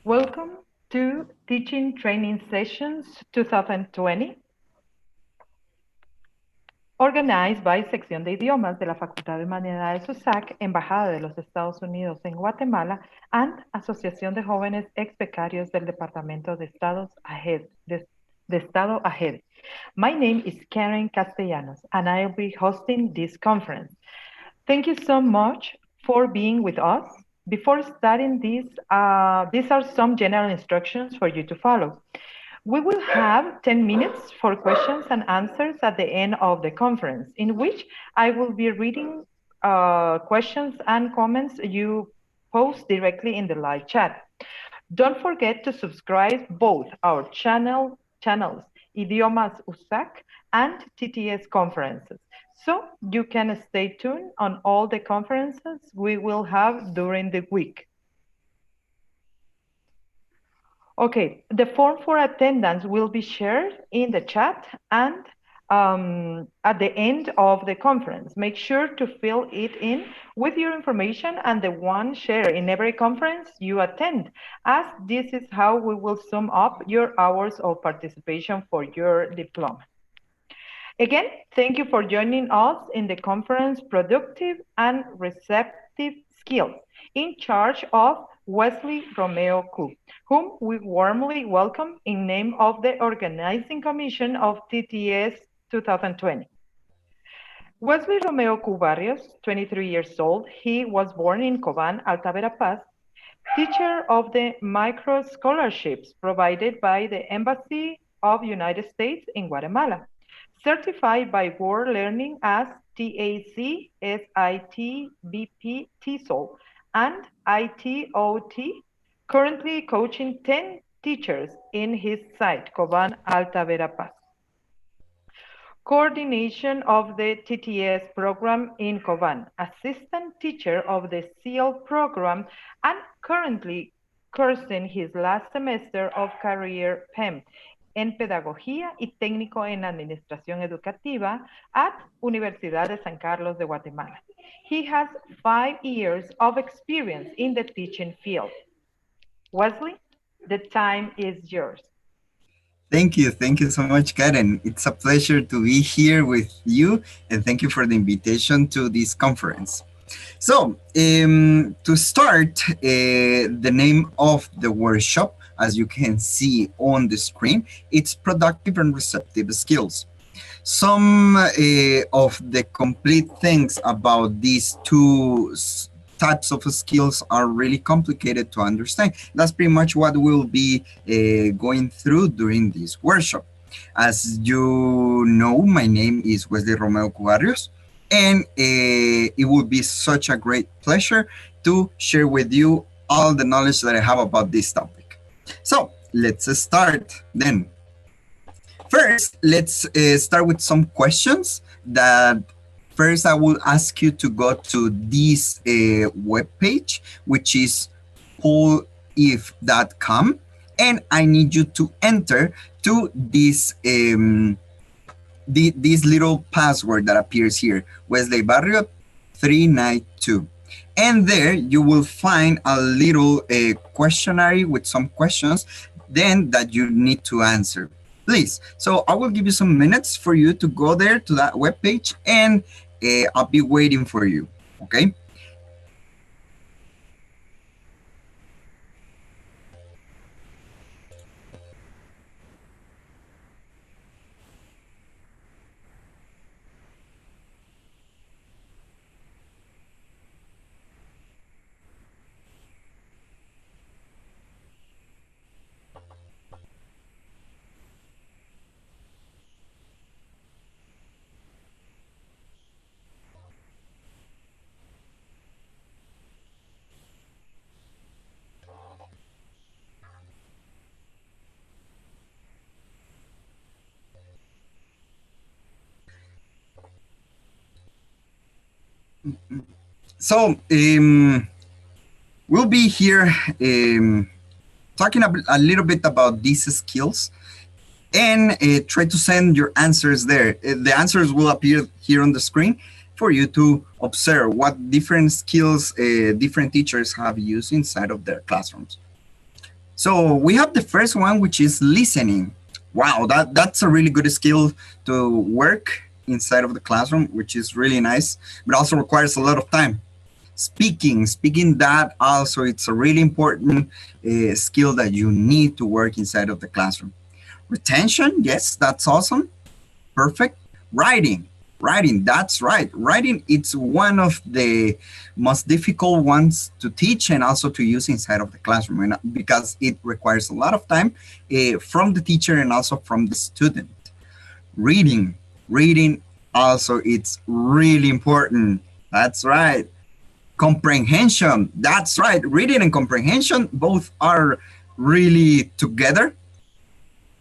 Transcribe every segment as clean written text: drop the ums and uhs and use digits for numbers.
Welcome to Teaching Training Sessions 2020, organized by Sección de Idiomas de la Facultad de Humanidades USAC, Embajada de los Estados Unidos en Guatemala, and Asociación de Jóvenes Ex Becarios del Departamento de Estado AHED. My name is Karen Castellanos, and I'll be hosting this conference. Thank you so much for being with us. Before starting this, these are some general instructions for you to follow. We will have 10 minutes for questions and answers at the end of the conference, in which I will be reading questions and comments you post directly in the live chat. Don't forget to subscribe both our channels, Idiomas USAC and TTS conferences, so you can stay tuned on all the conferences we will have during the week. Okay, the form for attendance will be shared in the chat and at the end of the conference. Make sure to fill it in with your information and the one shared in every conference you attend, as this is how we will sum up your hours of participation for your diploma. Again, thank you for joining us in the conference Productive and Receptive Skills, in charge of Wesley Romeo Cu, whom we warmly welcome in name of the Organizing Commission of TTS 2020. Wesley Romeo Cu Barrios, 23 years old, he was born in Coban, Alta Verapaz, teacher of the micro scholarships provided by the Embassy of United States in Guatemala, certified by World Learning as TAC, SIT, BP, TESOL, and ITOT, currently coaching 10 teachers in his site, Coban, Alta Verapaz. Coordination of the TTS program in Coban, assistant teacher of the SEAL program, and currently cursing his last semester of career PEM en Pedagogía y Técnico en Administración Educativa at Universidad de San Carlos de Guatemala. He has 5 years of experience in the teaching field. Wesley, the time is yours. Thank you so much, Karen. It's a pleasure to be here with you, and thank you for the invitation to this conference. So, to start, the name of the workshop, as you can see on the screen, it's Productive and Receptive Skills. Some of the complete things about these two types of skills are really complicated to understand. That's pretty much what we'll be going through during this workshop. As you know, my name is Wesley Romeo Cu, and it would be such a great pleasure to share with you all the knowledge that I have about this topic. So let's start then. First, let's start with some questions that first I will ask you to go to this web page, which is pollif.com, and I need you to enter to this this little password that appears here, Wesley Barrio 392. And there you will find a little questionnaire with some questions then that you need to answer. Please. So I will give you some minutes for you to go there to that webpage, and I'll be waiting for you. Okay. So we'll be here talking a little bit about these skills, and try to send your answers there. The answers will appear here on the screen for you to observe what different skills different teachers have used inside of their classrooms. So we have the first one, which is listening. Wow, that's a really good skill to work inside of the classroom, which is really nice, but also requires a lot of time. Speaking that also it's a really important skill that you need to work inside of the classroom. Retention, yes, that's awesome. Perfect. Writing, that's right. Writing, it's one of the most difficult ones to teach and also to use inside of the classroom, and because it requires a lot of time from the teacher and also from the student. Reading also, it's really important. That's right. Comprehension, that's right. Reading and comprehension both are really together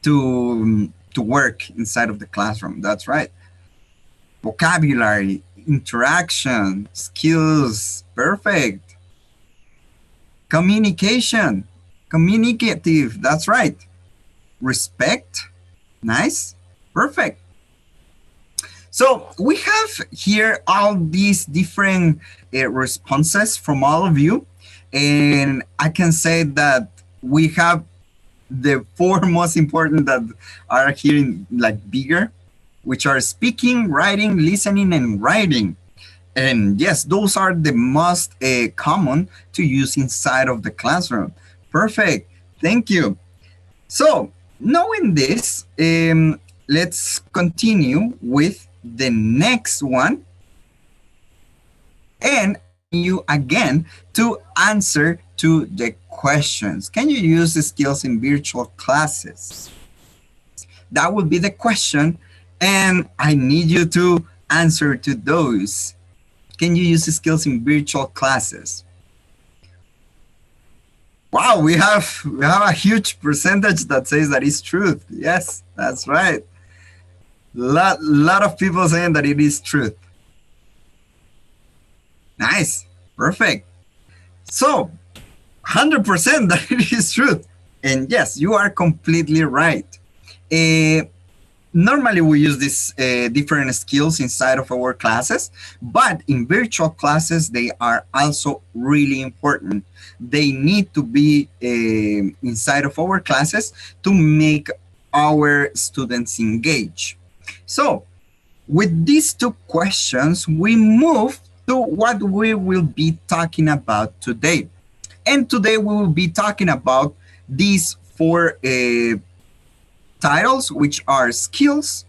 to work inside of the classroom. That's right. Vocabulary, interaction, skills, perfect. Communication, communicative, that's right. Respect, nice, perfect. So we have here all these different responses from all of you, and I can say that we have the four most important that are here in like bigger, which are speaking, writing, listening, and writing. And yes, those are the most common to use inside of the classroom. Perfect. Thank you. So, knowing this, let's continue with the next one. And asking you again to answer to the questions. Can you use the skills in virtual classes? That would be the question. And I need you to answer to those. Can you use the skills in virtual classes? Wow, we have a huge percentage that says that is truth. Yes, that's right. Lot of people saying that it is truth. Nice, perfect. So 100% that it is truth. And yes, you are completely right. Uh, Normally we use these different skills inside of our classes, but in virtual classes they are also really important. They need to be inside of our classes to make our students engage. So with these two questions we move to what we will be talking about today. And today we will be talking about these four titles, which are skills,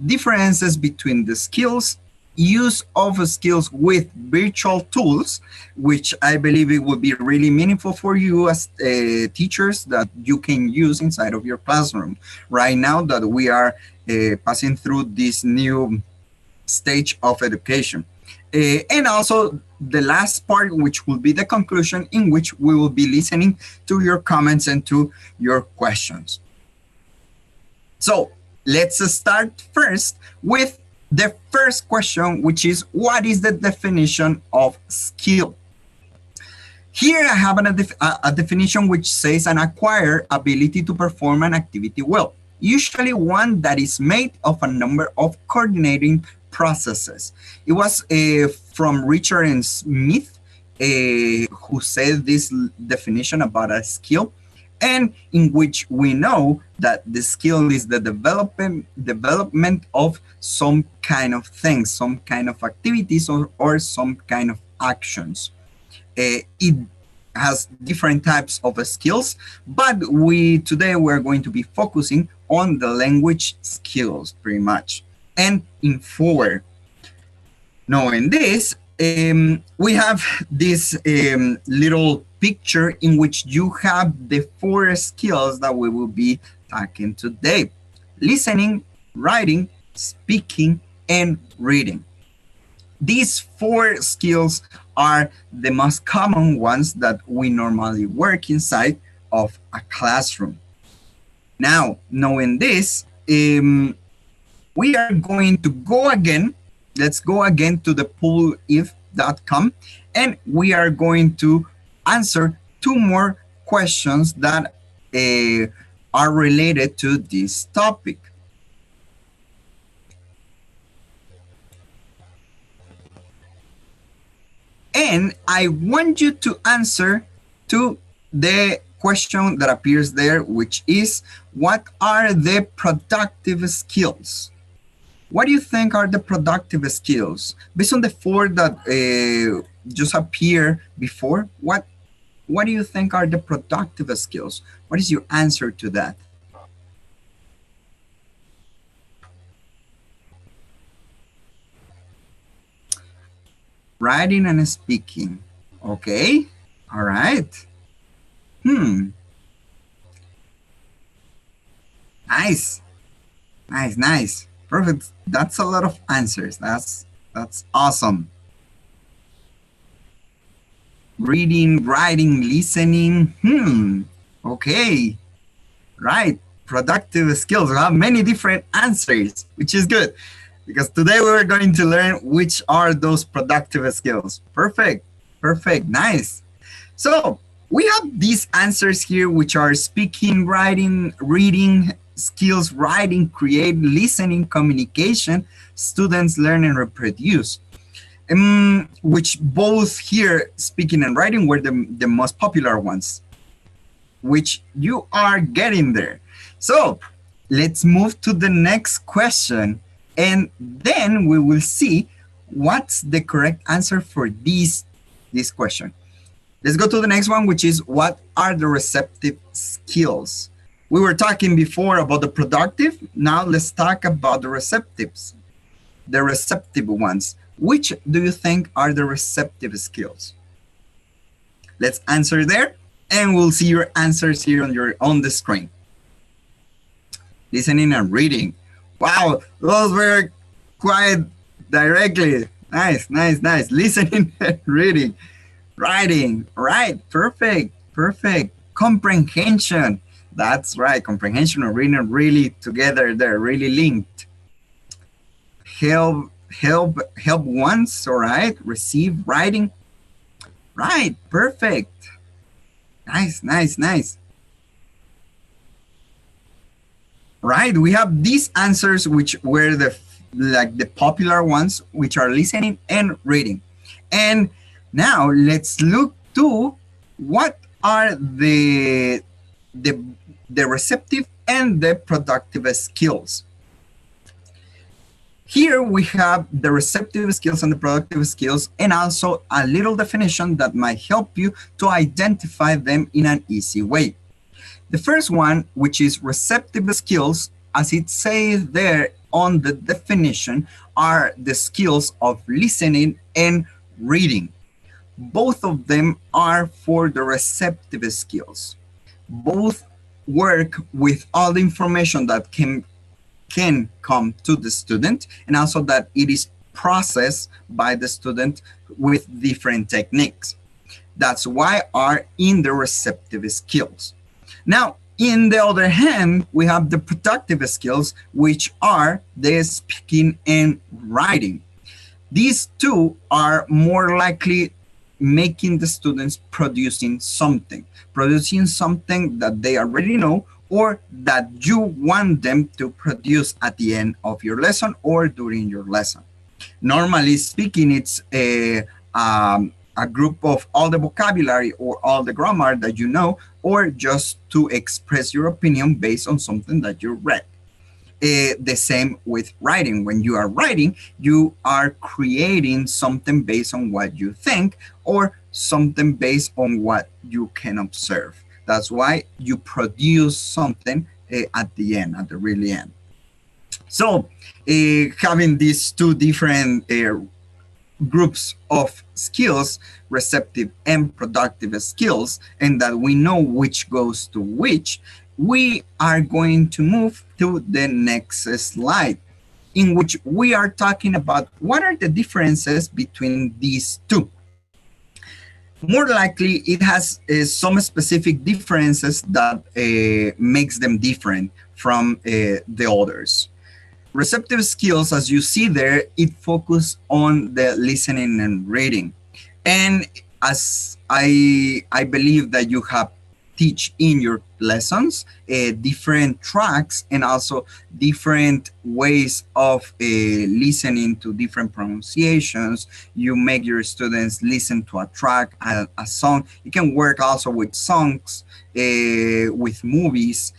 differences between the skills, use of skills with virtual tools, which I believe it would be really meaningful for you as teachers that you can use inside of your classroom right now that we are passing through this new stage of education. And also the last part, which will be the conclusion, in which we will be listening to your comments and to your questions. So let's start first with the first question, which is what is the definition of skill? Here I have a definition which says an acquired ability to perform an activity well, usually one that is made of a number of coordinating processes. It was from Richard and Smith who said this definition about a skill, and in which we know that the skill is the development of some kind of things, some kind of activities, or some kind of actions. It has different types of skills, but today we're going to be focusing on the language skills pretty much. And in four, knowing this, we have this little picture in which you have the four skills that we will be talking today: listening, writing, speaking, and reading. These four skills are the most common ones that we normally work inside of a classroom. Now, knowing this, we are going to go again. Let's go again to the poolif.com, and we are going to answer two more questions that are related to this topic. And I want you to answer to the question that appears there, which is, what are the productive skills? What do you think are the productive skills? Based on the four that just appear before, what do you think are the productive skills? What is your answer to that? Writing and speaking. Okay. All right. Hmm. Nice. Nice, nice. Perfect. That's a lot of answers. That's awesome. Reading, writing, listening. Okay. Right. Productive skills. We have many different answers, which is good because today we're going to learn which are those productive skills. Perfect. Perfect. Nice. So we have these answers here, which are speaking, writing, reading, skills, writing, create, listening, communication, students learn and reproduce. Which both here, speaking and writing, were the most popular ones, which you are getting there. So let's move to the next question, and then we will see what's the correct answer for this question. Let's go to the next one, which is, what are the receptive skills? We were talking before about the productive. Now let's talk about the receptives, the receptive ones. Which do you think are the receptive skills? Let's answer there, and we'll see your answers here on the screen. Listening and reading. Wow, those were quite directly. Nice, nice, nice. Listening and reading. Writing, right, perfect, perfect. Comprehension, that's right. Comprehension and reading are really together. They're really linked. Help once, all right. Receive, writing, right, perfect. Nice, nice, nice. Right, we have these answers, which were the popular ones, which are listening and reading. And now let's look to what are the receptive and the productive skills. Here we have the receptive skills and the productive skills, and also a little definition that might help you to identify them in an easy way. The first one, which is receptive skills, as it says there on the definition, are the skills of listening and reading. Both of them are for the receptive skills. Both work with all the information that can come to the student, and also that it is processed by the student with different techniques. That's why are in the receptive skills. Now, in the other hand, we have the productive skills, which are the speaking and writing. These two are more likely making the students producing something that they already know, or that you want them to produce at the end of your lesson or during your lesson. Normally speaking, it's a group of all the vocabulary or all the grammar that you know, or just to express your opinion based on something that you read. The same with writing. When you are writing, you are creating something based on what you think, or something based on what you can observe. That's why you produce something at the end, at the really end. So having these two different groups of skills, receptive and productive skills, and that we know which goes to which, we are going to move to the next slide, in which we are talking about what are the differences between these two. More likely, it has some specific differences that makes them different from the others. Receptive skills, as you see there, it focuses on the listening and reading. And as I believe that you have teach in your lessons, different tracks, and also different ways of listening to different pronunciations. You make your students listen to a track, a song. You can work also with songs, with movies,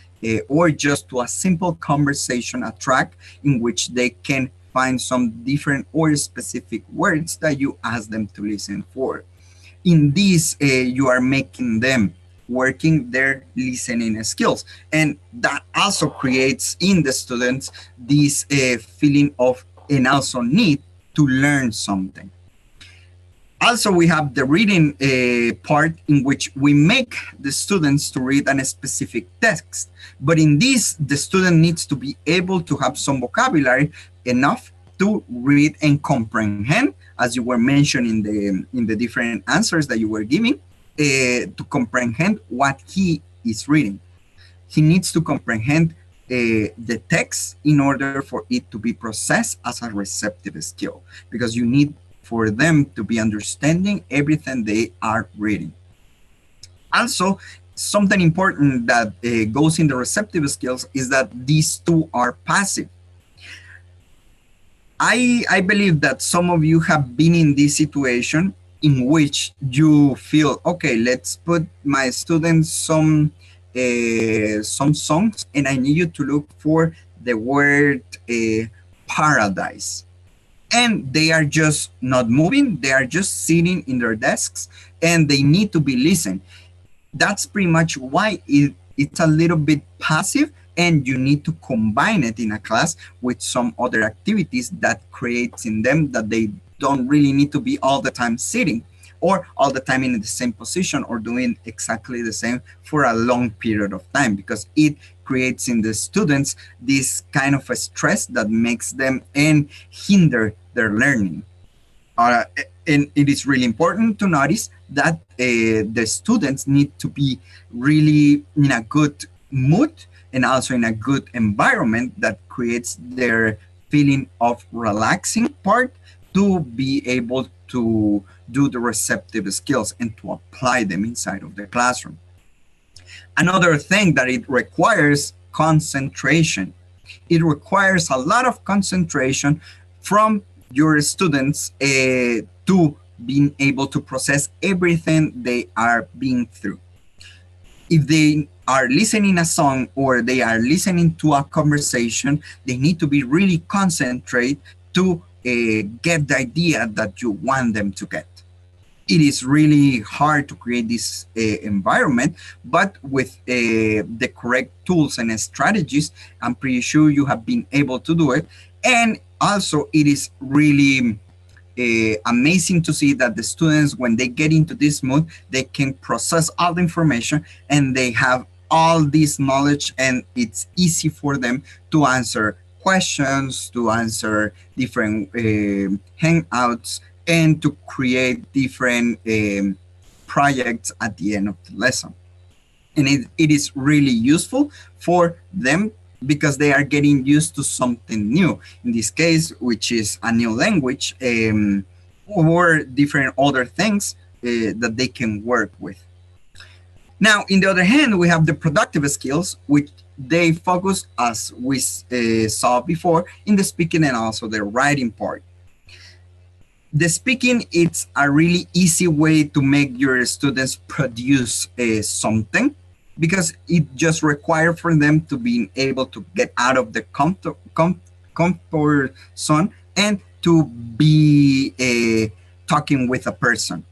or just to a simple conversation, a track in which they can find some different or specific words that you ask them to listen for. In this, you are making them working their listening skills, and that also creates in the students this feeling of and also need to learn something. Also, we have the reading part in which we make the students to read a specific text. But in this, the student needs to be able to have some vocabulary enough to read and comprehend, as you were mentioning in the different answers that you were giving, to comprehend what he is reading. He needs to comprehend the text in order for it to be processed as a receptive skill, because you need for them to be understanding everything they are reading. Also, something important that goes in the receptive skills is that these two are passive. I believe that some of you have been in this situation in which you feel, okay, let's put my students some songs, and I need you to look for the word paradise. And they are just not moving, they are just sitting in their desks, and they need to be listened. That's pretty much why it's a little bit passive, and you need to combine it in a class with some other activities that creates in them that they don't really need to be all the time sitting or all the time in the same position or doing exactly the same for a long period of time, because it creates in the students this kind of a stress that makes them and hinder their learning. And it is really important to notice that the students need to be really in a good mood and also in a good environment that creates their feeling of relaxing part to be able to do the receptive skills and to apply them inside of the classroom. Another thing that it requires concentration. It requires a lot of concentration from your students to being able to process everything they are being through. If they are listening a song or they are listening to a conversation, they need to be really concentrate to get the idea that you want them to get. It is really hard to create this environment, but with the correct tools and strategies, I'm pretty sure you have been able to do it. And also, it is really amazing to see that the students, when they get into this mood, they can process all the information and they have all this knowledge, and it's easy for them to answer questions, to answer different hangouts, and to create different projects at the end of the lesson. And it is really useful for them because they are getting used to something new. In this case, which is a new language, or different other things that they can work with. Now, in the other hand, we have the productive skills, which they focus, as we saw before, in the speaking and also the writing part. The speaking, it's a really easy way to make your students produce something, because it just requires for them to be able to get out of the comfort zone and to be talking with a person.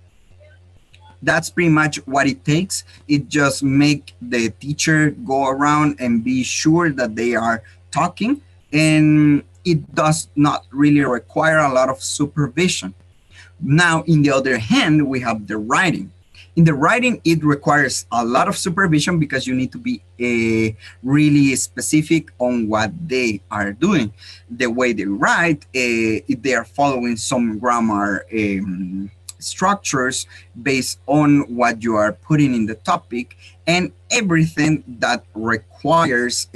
That's pretty much what it takes. It just make the teacher go around and be sure that they are talking, and it does not really require a lot of supervision. Now, in the other hand, we have the writing. In the writing, it requires a lot of supervision because you need to be really specific on what they are doing. The way they write, if they are following some grammar structures based on what you are putting in the topic, and everything that requires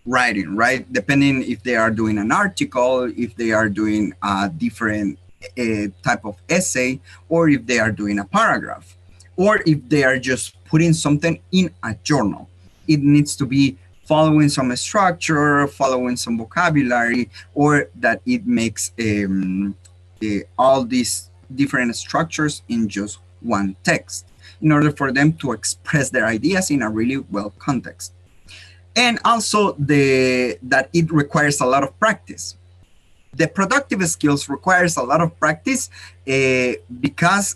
writing, right? Depending if they are doing an article, if they are doing a different type of essay, or if they are doing a paragraph, or if they are just putting something in a journal. It needs to be following some structure, following some vocabulary, or that it makes all these different structures in just one text in order for them to express their ideas in a really well context. And also that it requires a lot of practice. The productive skills requires a lot of practice because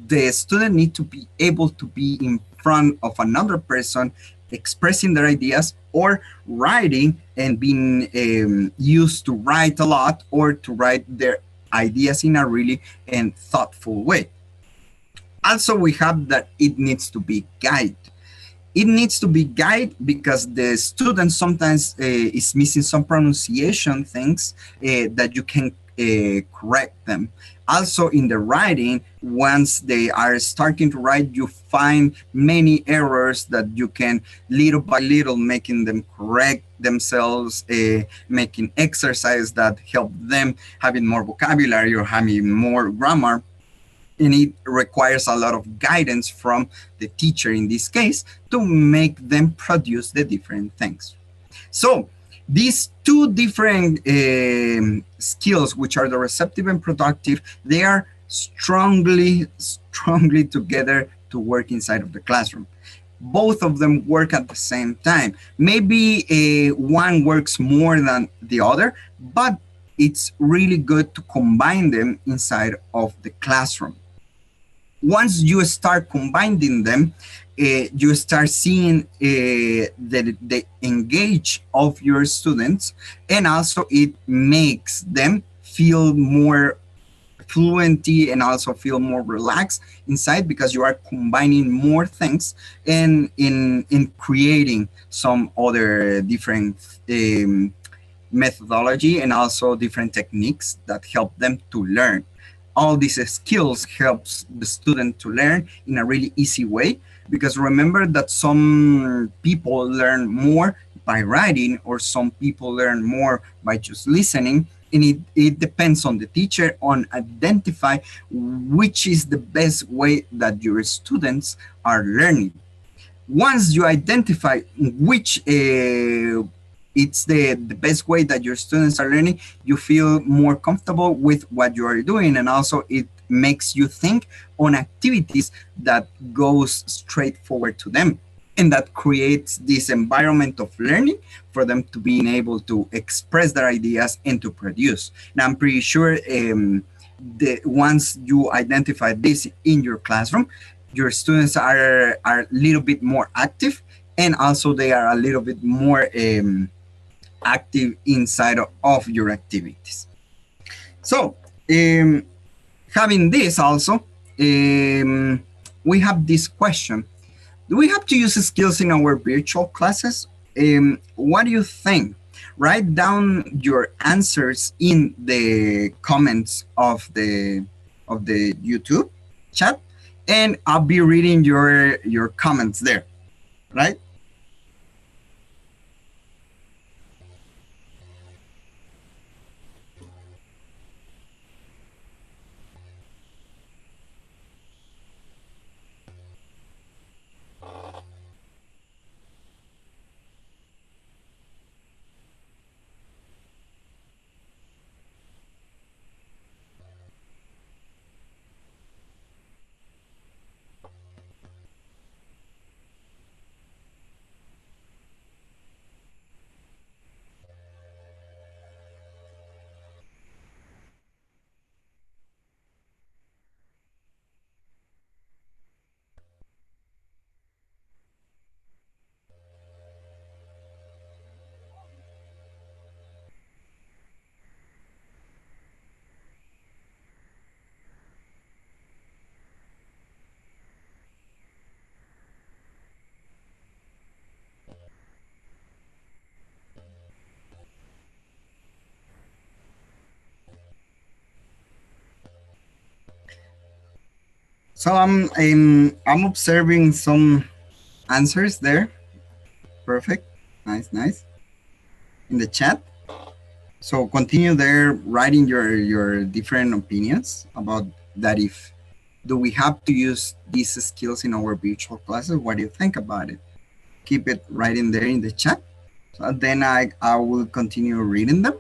the student need to be able to be in front of another person expressing their ideas or writing and being used to write a lot or to write their ideas in a really and thoughtful way. Also, we have that it needs to be guided. It needs to be guided because the student sometimes is missing some pronunciation things that you can correct them. Also, in the writing, once they are starting to write, you find many errors that you can little by little making them correct themselves, making exercise that help them having more vocabulary or having more grammar, and it requires a lot of guidance from the teacher in this case to make them produce the different things. So these two different skills, which are the receptive and productive, they are strongly together to work inside of the classroom. Both of them work at the same time. Maybe one works more than the other, but it's really good to combine them inside of the classroom. Once you start combining them, you start seeing the engage of your students, and also it makes them feel more fluency and also feel more relaxed inside because you are combining more things and in creating some other different methodology and also different techniques that help them to learn. All these skills helps the student to learn in a really easy way, because remember that some people learn more by writing or some people learn more by just listening, and it depends on the teacher on identify which is the best way that your students are learning. Once you identify which it's the best way that your students are learning, you feel more comfortable with what you are doing, and also it makes you think on activities that goes straight forward to them, and that creates this environment of learning for them to being able to express their ideas and to produce. Now I'm pretty sure once you identify this in your classroom, your students are a little bit more active, and also they are a little bit more active inside of your activities. So having this also, we have this question: do we have to use skills in our virtual classes? What do you think? Write down your answers in the comments of the YouTube chat, and I'll be reading your comments there, right? So I'm observing some answers there. Perfect. Nice. In the chat. So continue there writing your different opinions about that, if Do we have to use these skills in our virtual classes? What do you think about it? Keep it right in there in the chat. So then I will continue reading them.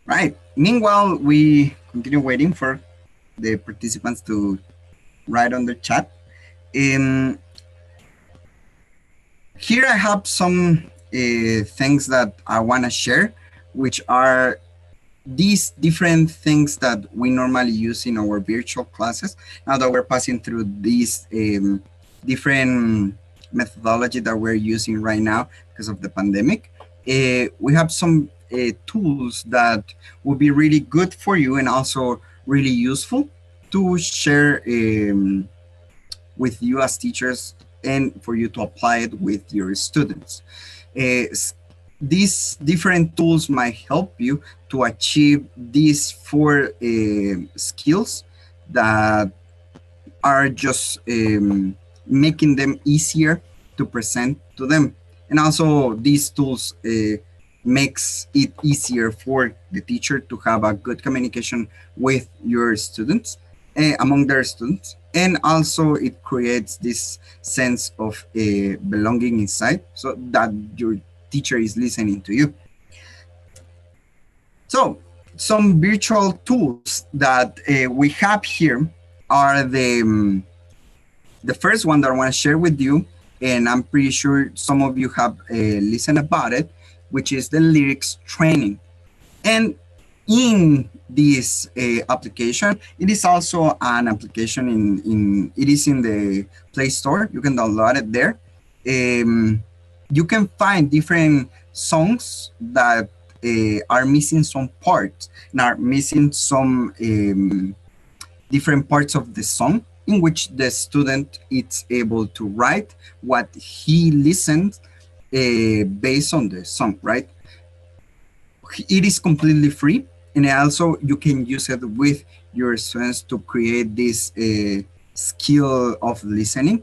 Right. Meanwhile, we continue waiting for the participants to write on the chat. Um, Here I have some things that I want to share, which are these different things that we normally use in our virtual classes. Now that we're passing through these different methodology that we're using right now because of the pandemic, we have some tools that will be really good for you and also really useful to share with you as teachers and for you to apply it with your students. Uh, these different tools might help you to achieve these four skills that are just making them easier to present to them. And also these tools makes it easier for the teacher to have a good communication with your students, among their students. And also it creates this sense of belonging inside so that your teacher is listening to you. So some virtual tools that we have here are the first one that I want to share with you, and I'm pretty sure some of you have listened about it, which is the lyrics training. And in this application, it is also an application it is in the Play Store. You can download it there. You can find different songs that are missing some parts and are missing some different parts of the song in which the student is able to write what he listened based on the song, right? It is completely free, and also you can use it with your students to create this skill of listening.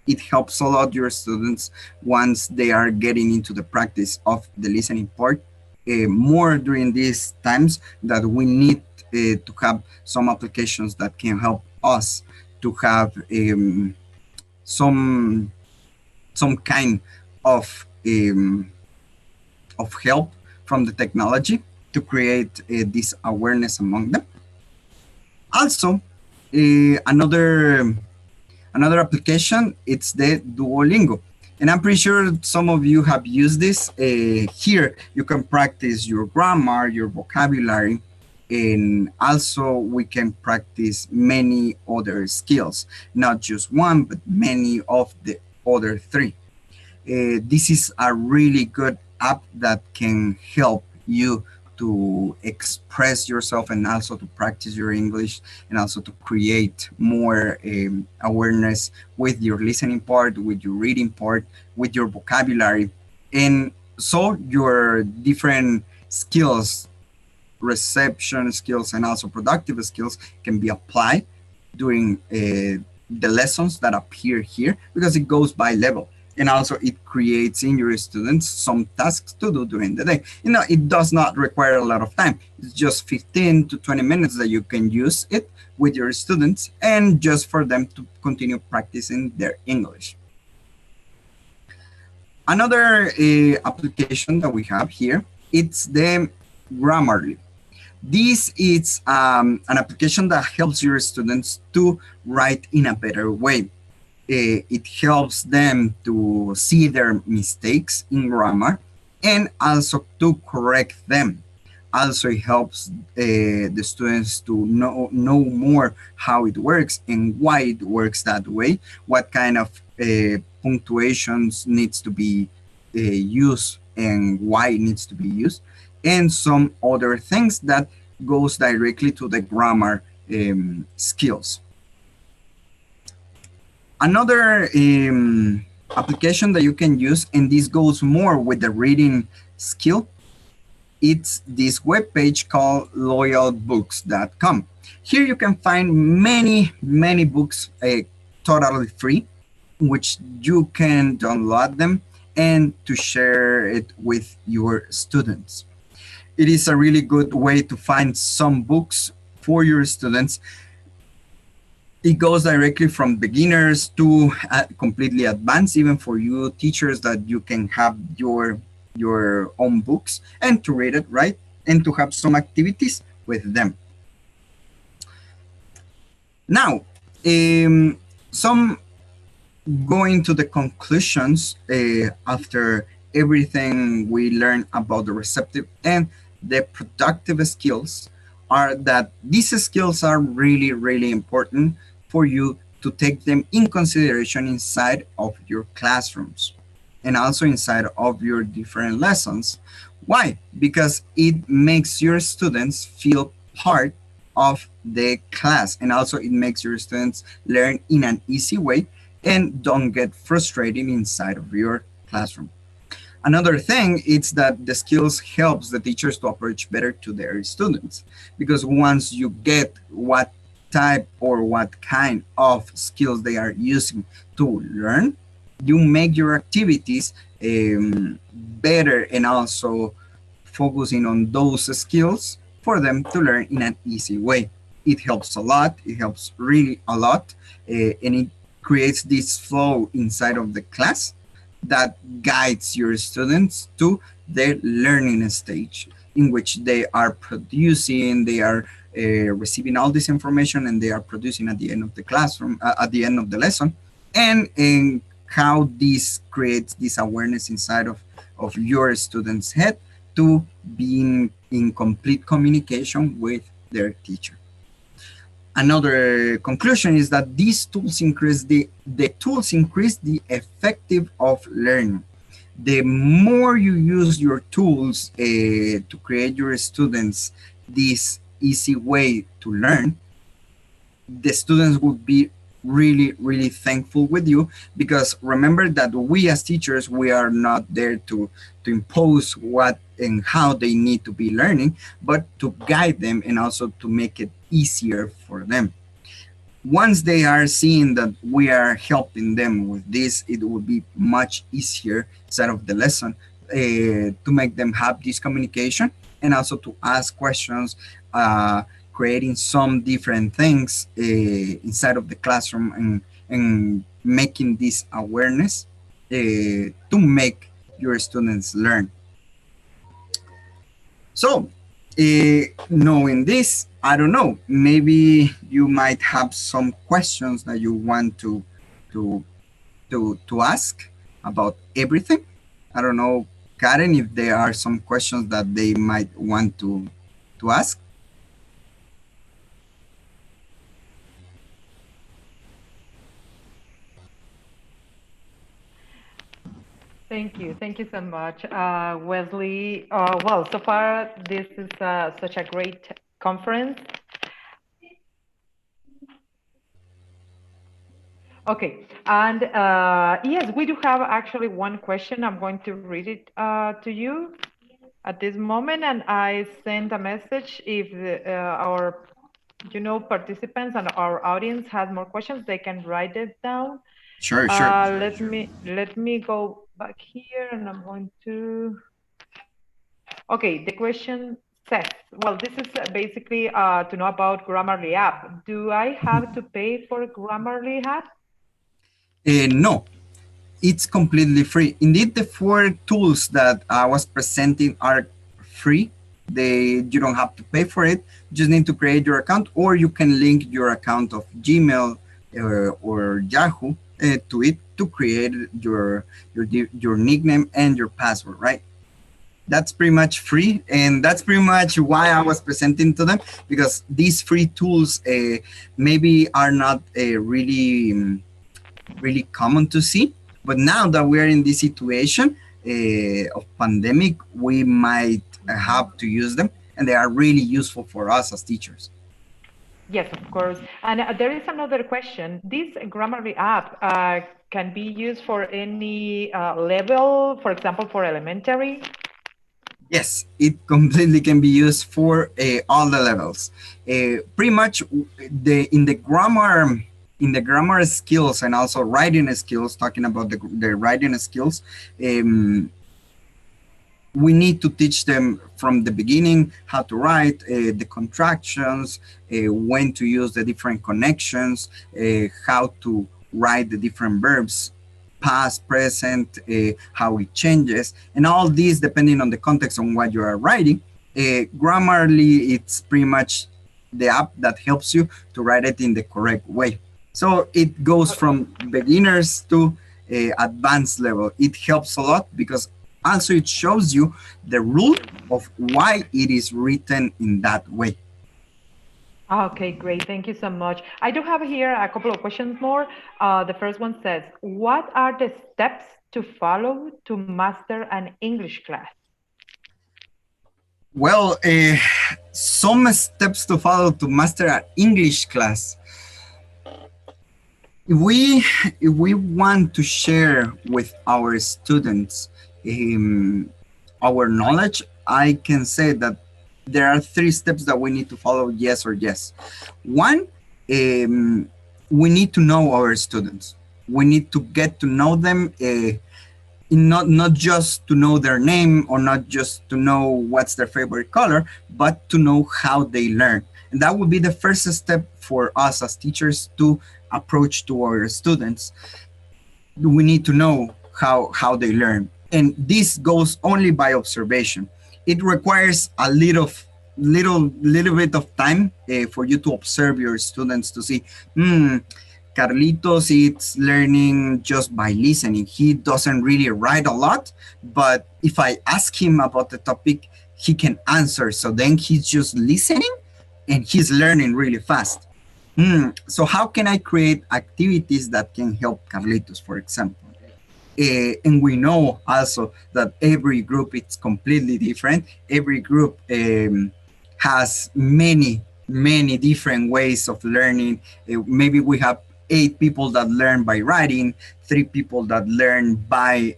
It helps a lot your students once they are getting into the practice of the listening part, more during these times that we need to have some applications that can help us to have some kind of help from the technology to create this awareness among them. Also, another application, it's the Duolingo. And I'm pretty sure some of you have used this. Here, you can practice your grammar, your vocabulary, and also we can practice many other skills, not just one, but many of the other three. This is a really good app that can help you to express yourself and also to practice your English and also to create more awareness with your listening part, with your reading part, with your vocabulary. And so your different skills, reception skills, and also productive skills can be applied during the lessons that appear here because it goes by level. And also it creates in your students some tasks to do during the day. It does not require a lot of time. It's just 15 to 20 minutes that you can use it with your students and just for them to continue practicing their English. Another application that we have here, it's the Grammarly. This is an application that helps your students to write in a better way. It helps them to see their mistakes in grammar and also to correct them. Also, it helps the students to know more how it works and why it works that way, what kind of punctuations needs to be used and why it needs to be used, and some other things that goes directly to the grammar skills. Another application that you can use, and this goes more with the reading skill, it's this web page called loyalbooks.com. Here you can find many books totally free, which you can download them and to share it with your students. It is a really good way to find some books for your students. It goes directly from beginners to completely advanced, even for you teachers, that you can have your own books and to read it, right, and to have some activities with them. Now, some going to the conclusions after everything we learned about the receptive and the productive skills, are that these skills are really important for you to take them in consideration inside of your classrooms and also inside of your different lessons. Why? Because it makes your students feel part of the class, and also it makes your students learn in an easy way and don't get frustrated inside of your classroom. Another thing is that the skills helps the teachers to approach better to their students, because once you get what type or what kind of skills they are using to learn, you make your activities better and also focusing on those skills for them to learn in an easy way. It helps a lot. It helps really a lot, and it creates this flow inside of the class that guides your students to their learning stage, in which they are producing, they are receiving all this information, and they are producing at the end of the classroom, at the end of the lesson, and how this creates this awareness inside of your students' head to being in complete communication with their teacher. Another conclusion is that these tools increase the effective of learning. The more you use your tools to create your students this easy way to learn, the students would be really thankful with you, because remember that we as teachers, we are not there to impose what and how they need to be learning, but to guide them and also to make it easier for them. Once they are seeing that we are helping them with this, it will be much easier inside of the lesson to make them have this communication and also to ask questions, creating some different things inside of the classroom, and making this awareness to make your students learn. So, knowing this, I don't know, maybe you might have some questions that you want to to ask about everything. I don't know, Karen, if there are some questions that they might want to ask. Thank you so much, Wesley. Well, so far this is such a great conference. Okay, and yes, we do have actually one question. I'm going to read it to you at this moment, and I sent a message if our, participants and our audience has more questions, they can write it down. Sure, sure. Let me go back here, and I'm going to. Okay, the question says, well, this is basically to know about Grammarly app. Do I have to pay for Grammarly app? No, it's completely free. Indeed, the four tools that I was presenting are free. You don't have to pay for it. You just need to create your account, or you can link your account of Gmail or Yahoo to it to create your nickname and your password, right? That's pretty much free, and that's pretty much why I was presenting to them, because these free tools maybe are not really common to see, but now that we're in this situation of pandemic, we might have to use them, and they are really useful for us as teachers. Yes, of course. And there is another question. This Grammarly app can be used for any level, for example, for elementary. Yes, it completely can be used for all the levels. Pretty much, in the grammar skills and also writing skills. Talking about the writing skills, um, we need to teach them from the beginning how to write, the contractions, when to use the different connections, how to write the different verbs, past, present, how it changes, and all these depending on the context on what you are writing. Grammarly, it's pretty much the app that helps you to write it in the correct way. So it goes from beginners to advanced level. It helps a lot because also it shows you the rule of why it is written in that way. Okay, great. Thank you so much. I do have here a couple of questions more. The first one says, what are the steps to follow to master an English class? Well, some steps to follow to master an English class. If we want to share with our students um, our knowledge, I can say that there are three steps that we need to follow, yes or yes. One, we need to know our students. We need to get to know them, not just to know their name or not just to know what's their favorite color, but to know how they learn. And that would be the first step for us as teachers to approach to our students. We need to know how they learn, and this goes only by observation. It requires a little bit of time for you to observe your students to see, Carlitos is learning just by listening. He doesn't really write a lot, but if I ask him about the topic, he can answer. So then he's just listening and he's learning really fast. So how can I create activities that can help Carlitos, for example? And we know also that every group is completely different. Every group has many different ways of learning. Maybe we have 8 people that learn by writing, 3 people that learn by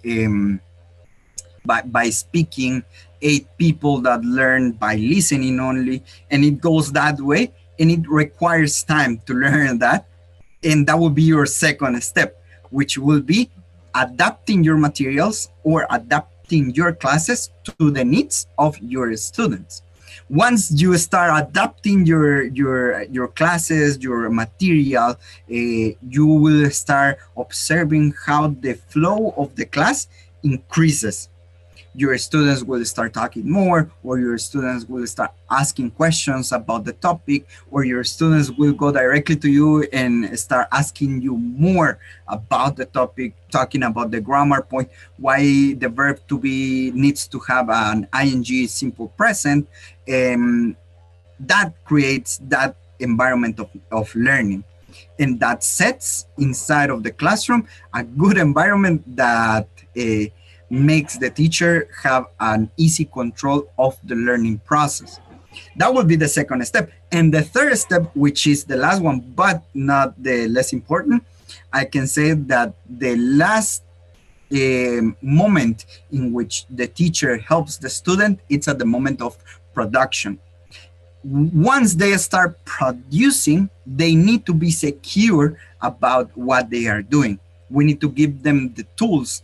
speaking, 8 people that learn by listening only, and it goes that way, and it requires time to learn that. And that will be your second step, which will be adapting your materials or adapting your classes to the needs of your students. Once you start adapting your classes, your material, you will start observing how the flow of the class increases. Your students will start talking more, or your students will start asking questions about the topic, or your students will go directly to you and start asking you more about the topic, talking about the grammar point, why the verb to be needs to have an ing simple present. That creates that environment of learning, and that sets inside of the classroom a good environment that makes the teacher have an easy control of the learning process. That would be the second step. And the third step, which is the last one, but not the less important, I can say that the last moment in which the teacher helps the student, it's at the moment of production. Once they start producing, they need to be secure about what they are doing. We need to give them the tools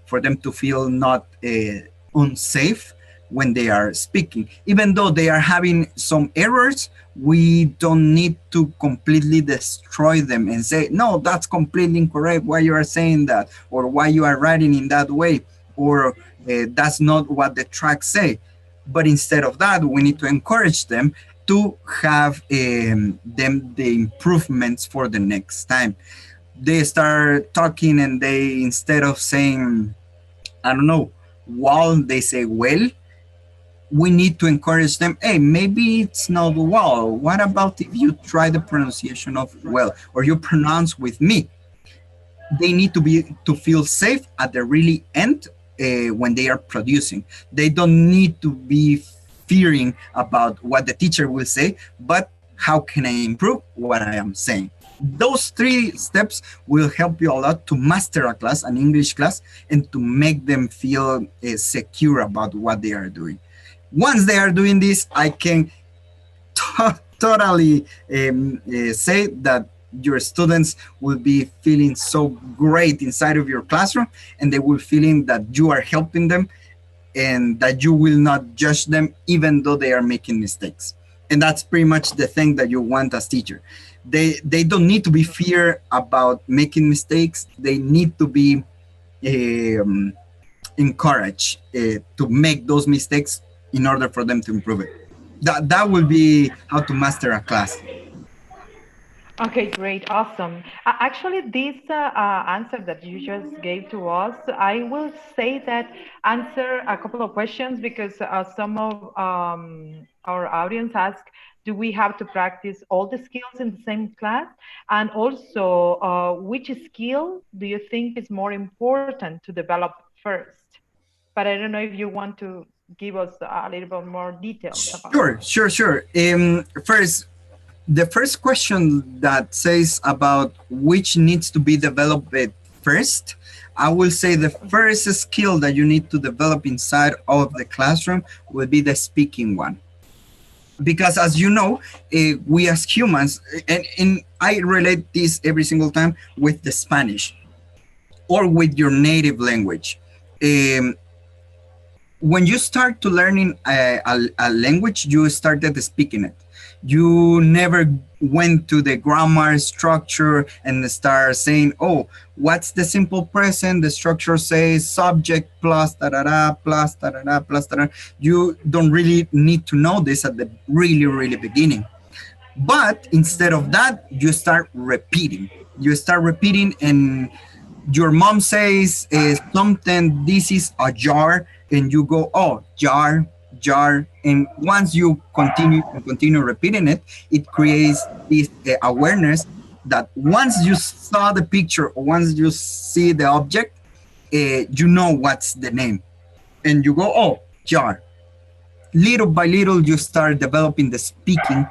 for them to feel not unsafe when they are speaking. Even though they are having some errors, we don't need to completely destroy them and say, no, that's completely incorrect, why you are saying that, or why you are writing in that way, or that's not what the tracks say. But instead of that, we need to encourage them to have them the improvements for the next time. They start talking and they, instead of saying, I don't know, while they say well, we need to encourage them. Hey, maybe it's not well. What about if you try the pronunciation of well, or you pronounce with me? They need to be to feel safe at the really end when they are producing. They don't need to be fearing about what the teacher will say, but how can I improve what I am saying? Those three steps will help you a lot to master a class, an English class, and to make them feel secure about what they are doing. Once they are doing this, I can totally say that your students will be feeling so great inside of your classroom, and they will feeling that you are helping them and that you will not judge them even though they are making mistakes. And that's pretty much the thing that you want as teacher. They don't need to be fear about making mistakes. They need to be um, encouraged to make those mistakes in order for them to improve it. That will be how to master a class. Okay, great, awesome. Actually, this answer that you just gave to us, I will say that answer a couple of questions because some of our audience ask, do we have to practice all the skills in the same class? And also, which skill do you think is more important to develop first? But I don't know if you want to give us a little bit more details about it. Sure. First, the first question that says about which needs to be developed first, I will say the first skill that you need to develop inside of the classroom will be the speaking one. Because as you know, we as humans, and I relate this every single time with the Spanish or with your native language. Um, when you start to learning a language, you started speaking it. You never went to the grammar structure and start saying, oh, what's the simple present? The structure says subject plus da da da plus da da da plus da da. You don't really need to know this at the really, really beginning. But instead of that, you start repeating. You start repeating, and your mom says something, this is a jar, and you go, oh, jar, jar. And once you continue repeating it, it creates this awareness that once you saw the picture or once you see the object, you know what's the name. And you go, oh, jar. Little by little, you start developing the speaking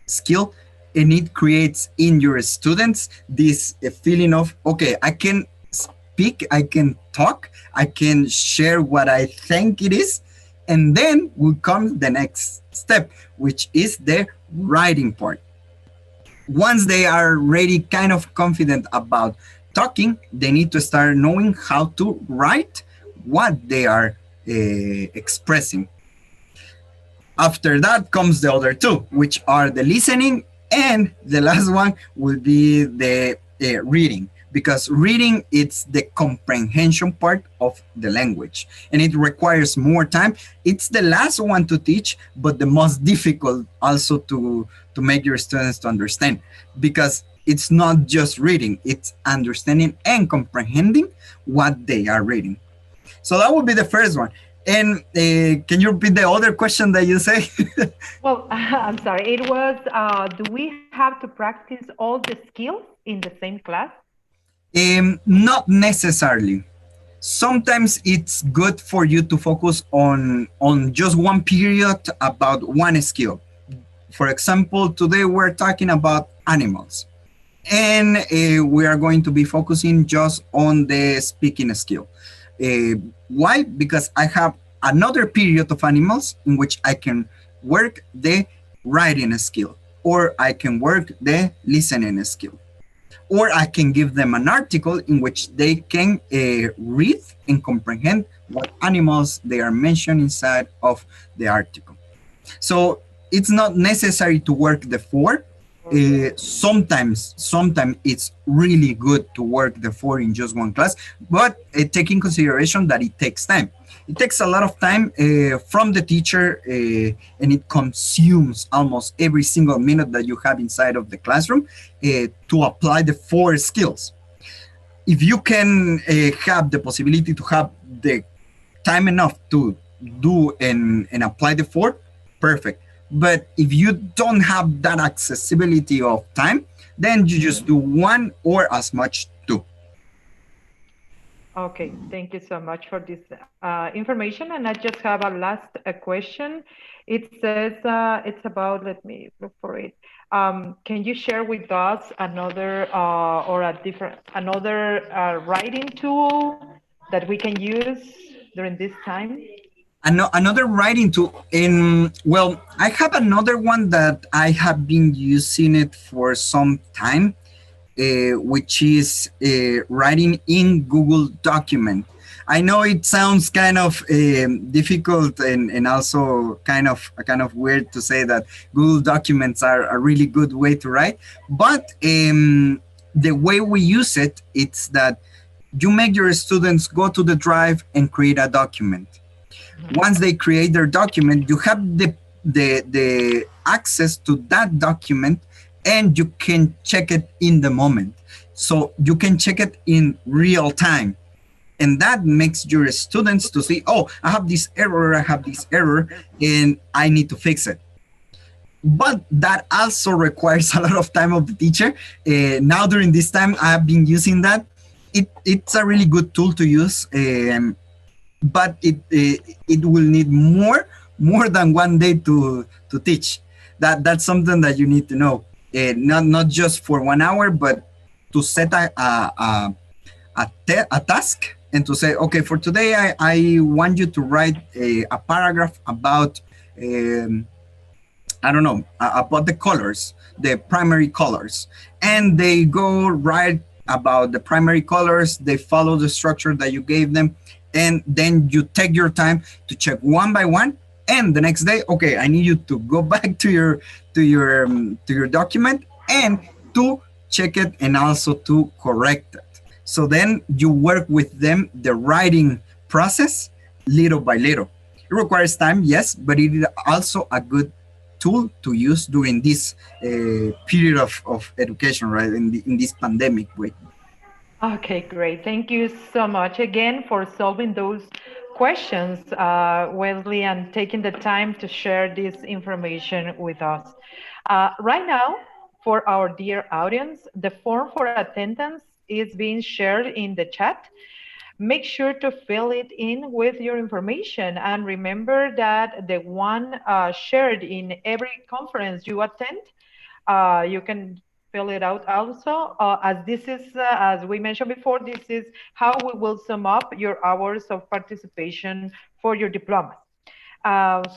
skill, and it creates in your students this feeling of, okay, I can speak, I can talk, I can share what I think it is. And then will come the next step, which is the writing part. Once they are already kind of confident about talking, they need to start knowing how to write what they are expressing. After that comes the other two, which are the listening, and the last one will be the reading, because reading it's the comprehension part of the language, and it requires more time. It's the last one to teach, but the most difficult also to make your students to understand, because it's not just reading, it's understanding and comprehending what they are reading. So that would be the first one. And can you repeat the other question that you say? Well, I'm sorry. It was, do we have to practice all the skills in the same class? Not necessarily. Sometimes it's good for you to focus on just one period about one skill. For example, today we're talking about animals, and we are going to be focusing just on the speaking skill. Why? Because I have another period of animals in which I can work the writing skill, or I can work the listening skill, or I can give them an article in which they can read and comprehend what animals they are mentioned inside of the article. So it's not necessary to work the four. Sometimes it's really good to work the four in just one class, but take in consideration that it takes time. It takes a lot of time from the teacher, and it consumes almost every single minute that you have inside of the classroom to apply the four skills. If you can have the possibility to have the time enough to do and apply the four, perfect. But if you don't have that accessibility of time, then you just do one or as much two. Okay, thank you so much for this information. And I just have a last question. It says it's about, let me look for it. Can you share with us another or a different, another writing tool that we can use during this time? Another writing tool in, well, I have another one that I have been using it for some time, which is writing in Google Document. I know it sounds kind of difficult and also kind of weird to say that Google Documents are a really good way to write, but the way we use it, it's that you make your students go to the drive and create a document. Once they create their document, you have the access to that document, and you can check it in the moment. So you can check it in real time. And that makes your students to see, oh, I have this error, and I need to fix it. But that also requires a lot of time of the teacher. Now during this time, I have been using that. It's a really good tool to use. But it will need more than one day to teach. That's something that you need to know. Not just for 1 hour, but to set a task and to say, okay, for today I want you to write a paragraph about I don't know, about the colors, the primary colors. And they go write about the primary colors, they follow the structure that you gave them, and then you take your time to check one by one. And the next day, okay, I need you to go back to your document and to check it and also to correct it. So then you work with them the writing process little by little. It requires time, yes, but it is also a good tool to use during this period of education, right? In this pandemic way. Okay, great. Thank you so much again for solving those questions, Wesley, and taking the time to share this information with us. Right now, for our dear audience, the form for attendance is being shared in the chat. Make sure to fill it in with your information, and remember that the one shared in every conference you attend, you can fill it out also, as this is, as we mentioned before, this is how we will sum up your hours of participation for your diploma.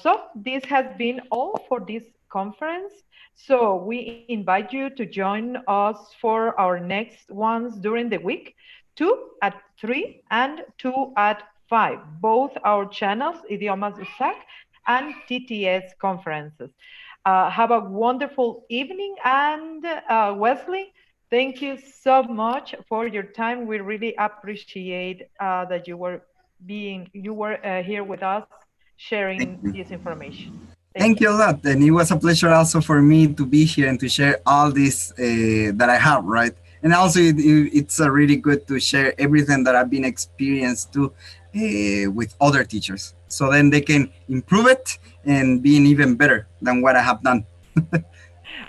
So this has been all for this conference. So we invite you to join us for our next ones during the week, 2 at 3 and 2 at 5, both our channels, Idiomas USAC and TTS conferences. Have a wonderful evening. And Wesley, thank you so much for your time. We really appreciate that you were here with us sharing this information. Thank Thank you. you a lot. And it was a pleasure also for me to be here and to share all this that I have, right? And also, it's really good to share everything that I've been experienced to with other teachers. So then they can improve it and being even better than what I have done.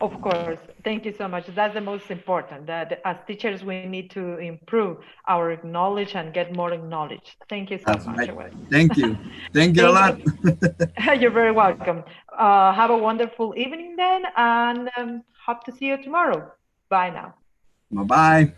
Of course. Thank you so much. That's the most important, that as teachers, we need to improve our knowledge and get more knowledge. Thank you so That's much, right. Wesley. Thank you. Thank you a Thank lot. you. You're very welcome. Have a wonderful evening then, and hope to see you tomorrow. Bye now. Bye bye.